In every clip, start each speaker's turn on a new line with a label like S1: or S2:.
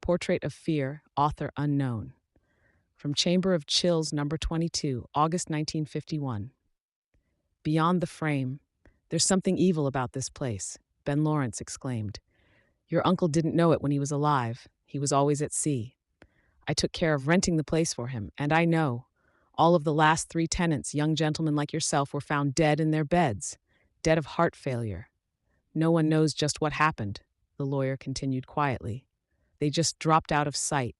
S1: Portrait of Fear, author unknown. From Chamber of Chills, number 22, August 1951. Beyond the frame, there's something evil about this place, Ben Lawrence exclaimed. Your uncle didn't know it when he was alive. He was always at sea. I took care of renting the place for him, and I know. All of the last 3 tenants, young gentlemen like yourself, were found dead in their beds, dead of heart failure. No one knows just what happened, the lawyer continued quietly. They just dropped out of sight.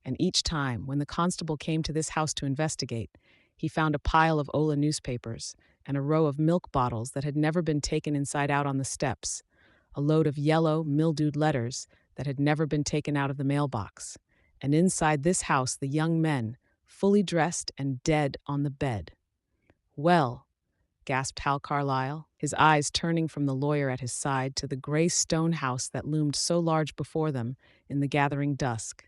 S1: And each time, when the constable came to this house to investigate, he found a pile of Ola newspapers and a row of milk bottles that had never been taken inside out on the steps, a load of yellow, mildewed letters that had never been taken out of the mailbox. And inside this house, the young men, fully dressed and dead on the bed. Well, gasped Hal Carlyle, his eyes turning from the lawyer at his side to the gray stone house that loomed so large before them in the gathering dusk.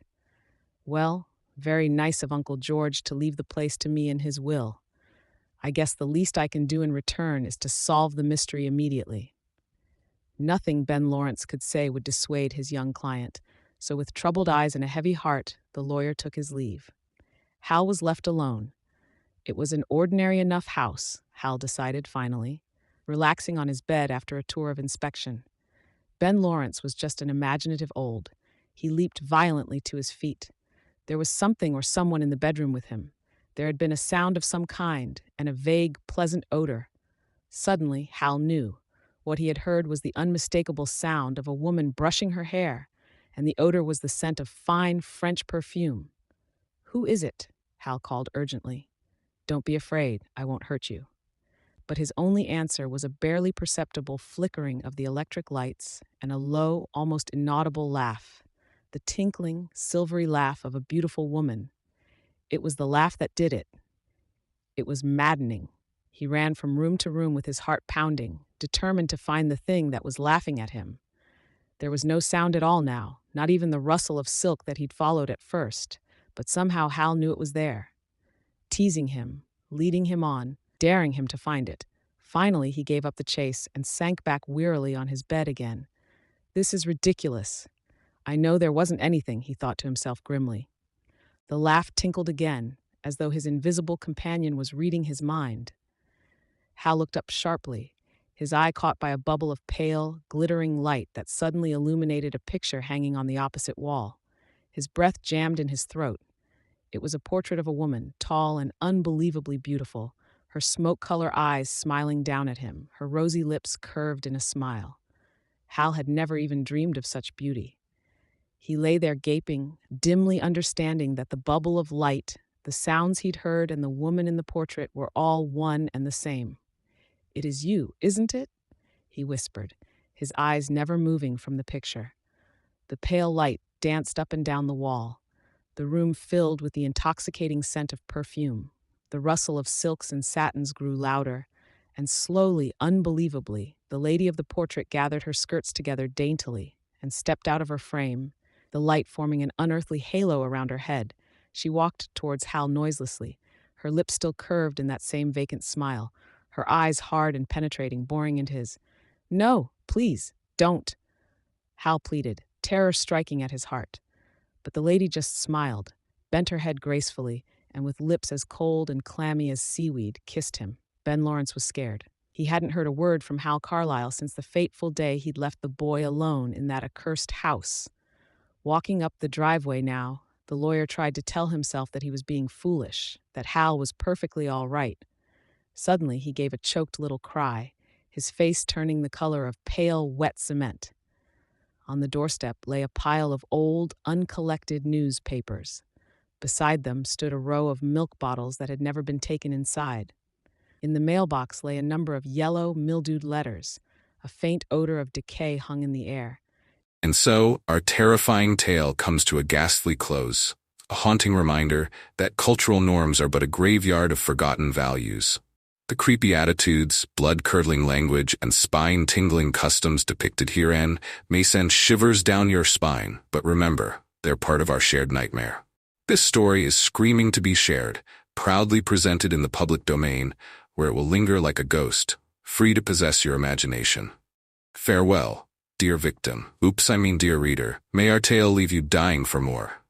S1: Well, very nice of Uncle George to leave the place to me in his will. I guess the least I can do in return is to solve the mystery immediately. Nothing Ben Lawrence could say would dissuade his young client, so with troubled eyes and a heavy heart, the lawyer took his leave. Hal was left alone. It was an ordinary enough house, Hal decided finally, relaxing on his bed after a tour of inspection. Ben Lawrence was just an imaginative old. He leaped violently to his feet. There was something or someone in the bedroom with him. There had been a sound of some kind, and a vague, pleasant odor. Suddenly, Hal knew. What he had heard was the unmistakable sound of a woman brushing her hair, and the odor was the scent of fine French perfume. "Who is it?" Hal called urgently. "Don't be afraid, I won't hurt you." But his only answer was a barely perceptible flickering of the electric lights and a low, almost inaudible laugh, the tinkling, silvery laugh of a beautiful woman. It was the laugh that did it. It was maddening. He ran from room to room with his heart pounding, determined to find the thing that was laughing at him. There was no sound at all now, not even the rustle of silk that he'd followed at first, but somehow Hal knew it was there. Teasing him, leading him on, daring him to find it. Finally, he gave up the chase and sank back wearily on his bed again. This is ridiculous. I know there wasn't anything, he thought to himself grimly. The laugh tinkled again, as though his invisible companion was reading his mind. Hal looked up sharply, his eye caught by a bubble of pale, glittering light that suddenly illuminated a picture hanging on the opposite wall. His breath jammed in his throat. It was a portrait of a woman, tall and unbelievably beautiful, her smoke-color eyes smiling down at him, her rosy lips curved in a smile. Hal had never even dreamed of such beauty. He lay there gaping, dimly understanding that the bubble of light, the sounds he'd heard, and the woman in the portrait were all one and the same. "It is you, isn't it?" he whispered, his eyes never moving from the picture. The pale light danced up and down the wall, the room filled with the intoxicating scent of perfume. The rustle of silks and satins grew louder, and slowly, unbelievably, the lady of the portrait gathered her skirts together daintily and stepped out of her frame, the light forming an unearthly halo around her head. She walked towards Hal noiselessly, her lips still curved in that same vacant smile, her eyes hard and penetrating, boring into his. "No, please, don't," Hal pleaded, terror striking at his heart. But the lady just smiled, bent her head gracefully, and with lips as cold and clammy as seaweed, kissed him. Ben Lawrence was scared. He hadn't heard a word from Hal Carlyle since the fateful day he'd left the boy alone in that accursed house. Walking up the driveway now, the lawyer tried to tell himself that he was being foolish, that Hal was perfectly all right. Suddenly, he gave a choked little cry, his face turning the color of pale, wet cement. On the doorstep lay a pile of old, uncollected newspapers. Beside them stood a row of milk bottles that had never been taken inside. In the mailbox lay a number of yellow, mildewed letters. A faint odor of decay hung in the air.
S2: And so, our terrifying tale comes to a ghastly close, a haunting reminder that cultural norms are but a graveyard of forgotten values. The creepy attitudes, blood-curdling language, and spine-tingling customs depicted herein may send shivers down your spine, but remember, they're part of our shared nightmare. This story is screaming to be shared, proudly presented in the public domain, where it will linger like a ghost, free to possess your imagination. Farewell, Dear victim, oops, I mean dear reader, may our tale leave you dying for more.